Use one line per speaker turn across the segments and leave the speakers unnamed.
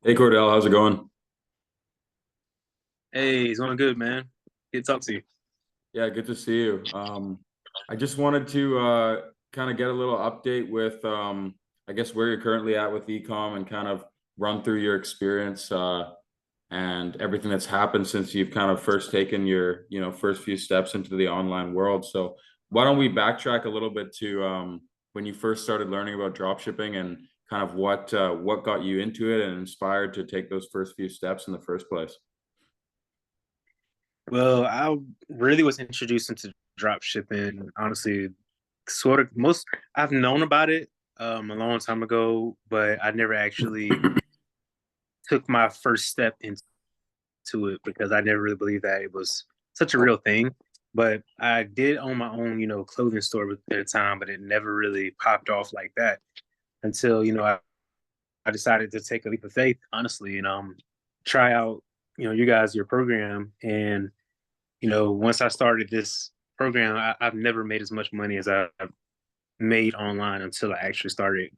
Hey Cordell, how's it going?
Hey, it's going good, man. Good to talk to you.
Yeah, good to see you. I just wanted to kind of get a little update with I guess where you're currently at with ecom and kind of run through your experience and everything that's happened since you've kind of first taken your, first few steps into the online world. So why don't we backtrack a little bit to when you first started learning about drop shipping and kind of what got you into it and inspired to take those first few steps in the first place?
Well, I really was introduced into drop shipping, honestly, sort of most I've known about it a long time ago, but I never actually took my first step into it because I never really believed that it was such a real thing. But I did own my own, clothing store at the time, but it never really popped off like that until, I decided to take a leap of faith, honestly, and try out, your program. And once I started this program, I've never made as much money as I've made online until I actually started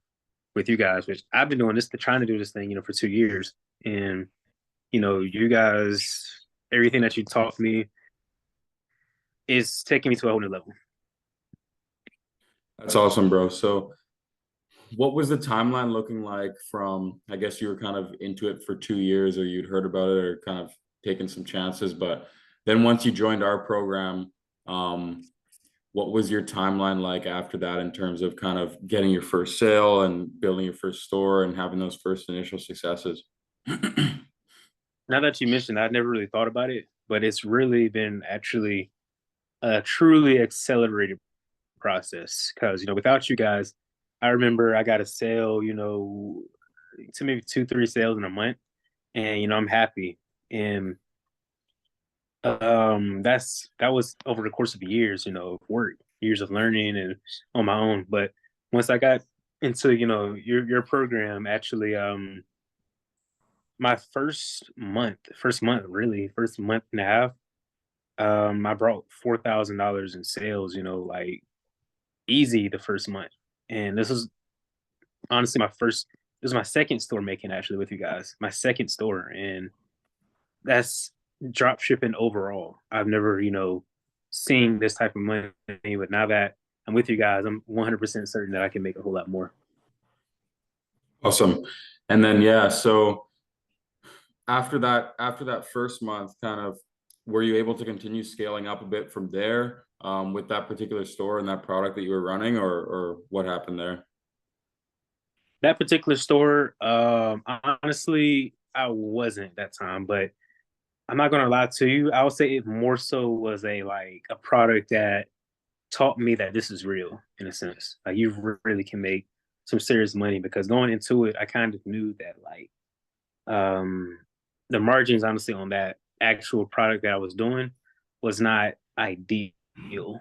with you guys, which I've been doing this, trying to do this thing, for 2 years. And, you guys, everything that you taught me is taking me to a whole new level.
That's awesome, bro. So what was the timeline looking like from, I guess you were kind of into it for 2 years or you'd heard about it or kind of taken some chances, but then once you joined our program, um, what was your timeline like after that in terms of kind of getting your first sale and building your first store and having those first initial successes?
Now that you mentioned, I'd never really thought about it, but it's really been actually a truly accelerated process because without you guys, I remember I got a sale, to maybe two, three sales in a month, and I'm happy. And that was over the course of years, of work, years of learning and on my own. But once I got into your program, actually, my first month and a half, I brought $4,000 in sales, like easy the first month. And this was honestly this is my second store making actually with you guys, my second store. And that's drop shipping overall. I've never, seen this type of money, but now that I'm with you guys, I'm 100% certain that I can make a whole lot more.
Awesome. And then, yeah, so after that first month, kind of were you able to continue scaling up a bit from there with that particular store and that product that you were running, or what happened there?
That particular store, honestly, I wasn't that time, but I'm not gonna lie to you. I would say it more so was a product that taught me that this is real in a sense. Like you really can make some serious money because going into it, I kind of knew that um the margins honestly on that actual product that I was doing was not ideal.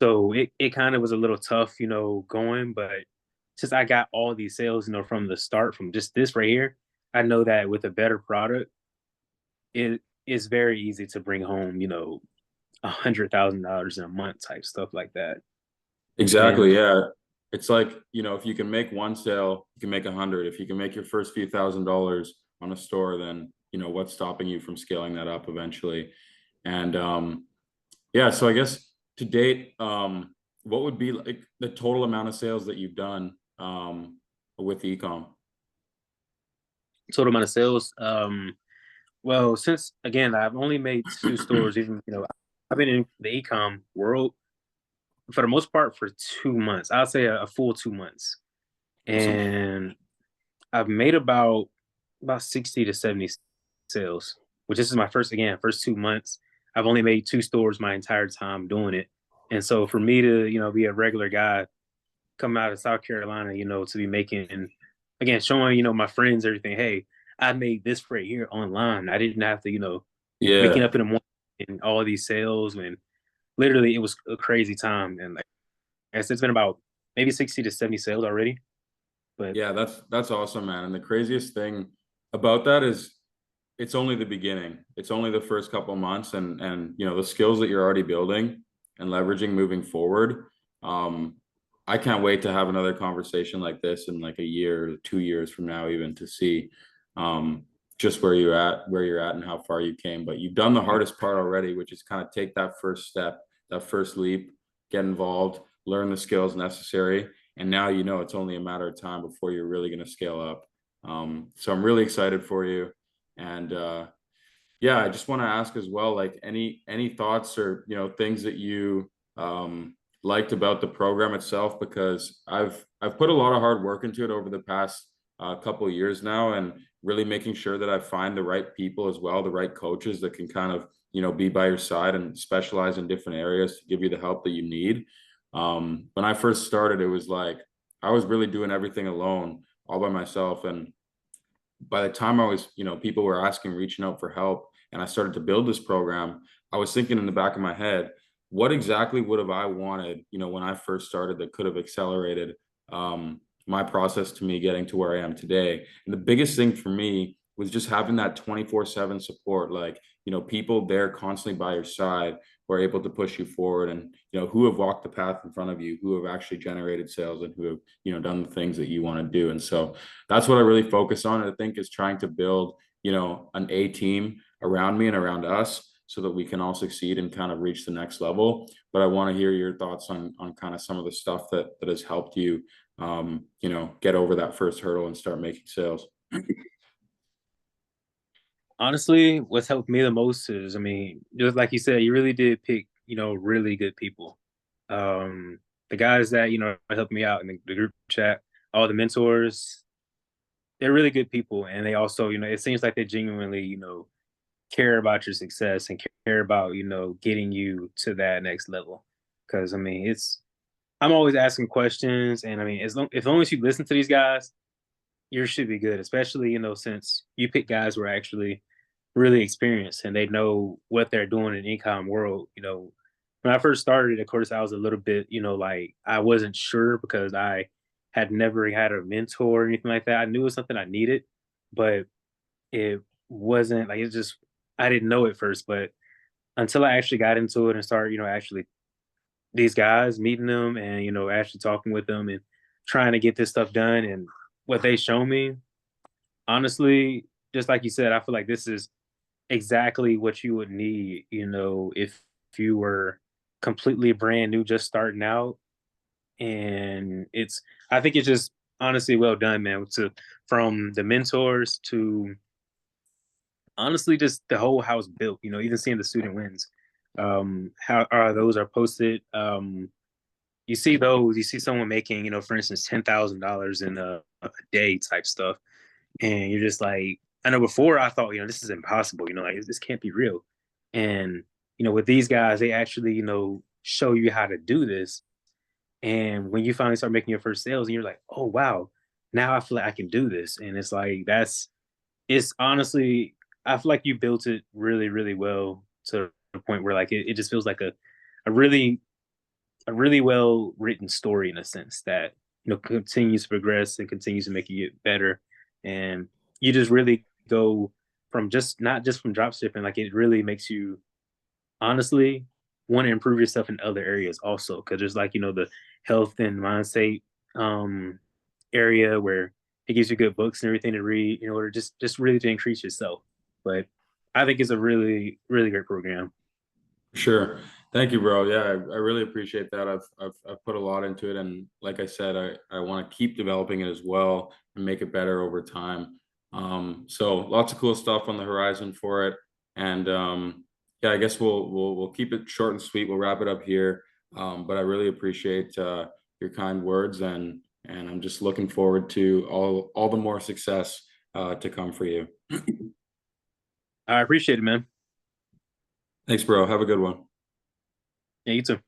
So it kind of was a little tough, going, but since I got all these sales, from the start, from just this right here, I know that with a better product, it is very easy to bring home, $100,000 in a month type stuff like that.
Exactly,
And
yeah. It's like, if you can make one sale, you can make 100. If you can make your first few $1,000s on a store, then, what's stopping you from scaling that up eventually? And yeah, so I guess to date, what would be like the total amount of sales that you've done with ecom?
total amount of sales, well, since again, I've only made two stores, even, I've been in the ecom world for the most part for 2 months. I'll say a full 2 months.
Awesome.
And I've made about 60 to 70 sales, which this is my first 2 months. I've only made two stores my entire time doing it. And so for me to, be a regular guy coming out of South Carolina, to be making again, showing, my friends everything, hey, I made this right here online. I didn't have to, waking
Yeah.
up in the morning and all these sales when literally it was a crazy time. And like I said, it's been about maybe 60 to 70 sales already. But
Yeah, that's awesome, man. And the craziest thing about that is it's only the beginning. It's only the first couple months and the skills that you're already building and leveraging moving forward. Um, I can't wait to have another conversation like this in like a year, 2 years from now, even to see. just where you're at and how far you came. But you've done the hardest part already, which is kind of take that first step, that first leap, get involved, learn the skills necessary. And now you know it's only a matter of time before you're really going to scale up. So I'm really excited for you. And yeah, I just want to ask as well, like any thoughts or things that you liked about the program itself, because I've put a lot of hard work into it over the past couple of years now, and really making sure that I find the right people as well, the right coaches that can kind of be by your side and specialize in different areas to give you the help that you need. When I first started, it was like I was really doing everything alone, all by myself, and by the time I was, people were asking, reaching out for help, and I started to build this program, I was thinking in the back of my head, what exactly would have I wanted, when I first started that could have accelerated my process to me getting to where I am today. And the biggest thing for me was just having that 24/7 support, like, people there constantly by your side who are able to push you forward, and, who have walked the path in front of you, who have actually generated sales, and who have, done the things that you want to do. And so that's what I really focus on. I think is trying to build, an A team around me and around us so that we can all succeed and kind of reach the next level. But I want to hear your thoughts on kind of some of the stuff that has helped you, get over that first hurdle and start making sales.
Honestly, what's helped me the most is, I mean, just like you said, you really did pick, really good people. The guys that, helped me out in the group chat, all the mentors, they're really good people. And they also, it seems like they genuinely, care about your success and care about, getting you to that next level. Cause I mean, I'm always asking questions. And I mean, as long as you listen to these guys, you should be good, especially, since you pick guys who are actually really experienced and they know what they're doing in the e-com world. When I first started, of course, I was a little bit, like I wasn't sure because I had never had a mentor or anything like that. I knew it was something I needed, but it wasn't like I didn't know at first, but until I actually got into it and started, actually these guys, meeting them and, actually talking with them and trying to get this stuff done and what they show me, honestly, just like you said, I feel like this is exactly what you would need, if you were completely brand new, just starting out. And I think it's just honestly well done, man. From the mentors to honestly just the whole house built, even seeing the student wins. How are those are posted. You see someone making, for instance, $10,000 in a day type stuff. And you're just like, I know before I thought, this is impossible, like this can't be real. And, with these guys, they actually, show you how to do this. And when you finally start making your first sales and you're like, oh, wow, now I feel like I can do this. And it's like, it's honestly, I feel like you built it really, really well to the point where like it just feels like a really a really well written story in a sense that continues to progress and continues to make you get better, and you just really go from just not just from drop shipping, like it really makes you honestly want to improve yourself in other areas also, because there's like the health and mindset area where it gives you good books and everything to read in order just really to increase yourself. But I think it's a really really great program.
Sure. Thank you, bro. Yeah, I really appreciate that. I've put a lot into it, and like I said, I want to keep developing it as well and make it better over time. So lots of cool stuff on the horizon for it. And yeah, I guess we'll keep it short and sweet. We'll wrap it up here. But I really appreciate your kind words, and I'm just looking forward to all the more success to come for you.
I appreciate it, man.
Thanks, bro. Have a good one.
Yeah, you too.